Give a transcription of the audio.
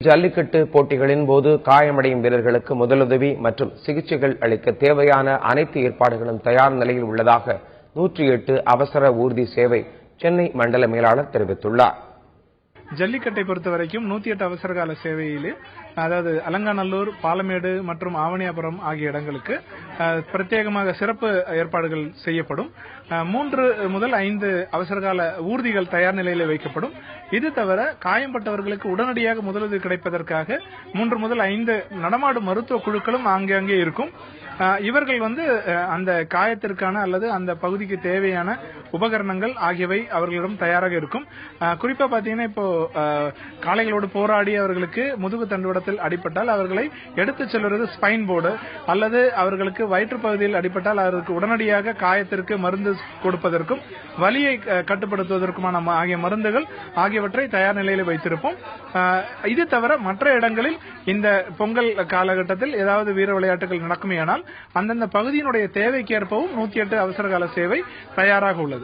ஜல்லிக்கட்டு போட்டிகளின் போது காயமடையும் வீரர்களுக்கு முதலுதவி மற்றும் சிகிச்சைகள் அளிக்க தேவையான அனைத்து ஏற்பாடுகளும் தயார் நிலையில் உள்ளதாக 108 அவசர ஊர்தி சேவை சென்னை மண்டல மேலாளர் தெரிவித்துள்ளார். ஜல்லிக்கட்டை பொறுத்தவரைக்கும் 108 அவசரகால சேவையில் அதாவது அலங்காநல்லூர், பாலமேடு மற்றும் ஆவணியாபுரம் ஆகிய இடங்களுக்கு பிரத்யேகமாக சிறப்பு ஏற்பாடுகள் செய்யப்படும். 3 முதல் 5 அவசரகால ஊர்திகள் தயார் நிலையில் வைக்கப்படும். இது தவிர காயம்பட்டவர்களுக்கு உடனடியாக முதலுதவி கிடைப்பதற்காக 3 முதல் 5 நடமாடும் மருத்துவ குழுக்களும் அங்கே இருக்கும். இவர்கள் அந்த காயத்திற்கான அல்லது அந்த பகுதிக்கு தேவையான உபகரணங்கள் ஆகியவை அவர்களிடம் தயாராக இருக்கும். குறிப்பா பாத்தீங்கன்னா இப்போ காளைகளோடு போராடி அவர்களுக்கு முதுகு தண்டுவடத்தில் அடிபட்டால் அவர்களை எடுத்துச் செல்வது ஸ்பைன் போர்டு அல்லது அவர்களுக்கு வயிற்று பகுதியில் அடிபட்டால் அவர்களுக்கு உடனடியாக காயத்திற்கு மருந்து கொடுப்பதற்கும் வலியை கட்டுப்படுத்துவதற்குமான ஆகிய மருந்துகள் ஆகியவற்றை தயார் நிலையில் வைத்திருப்போம். இது தவிர மற்ற இடங்களில் இந்த பொங்கல் காலகட்டத்தில் ஏதாவது வீர விளையாட்டுகள் நடக்குமேயானால் அந்தந்த பகுதியினுடைய தேவைக்கேற்பவும் 108 அவசரகால சேவை தயாராக உள்ளது.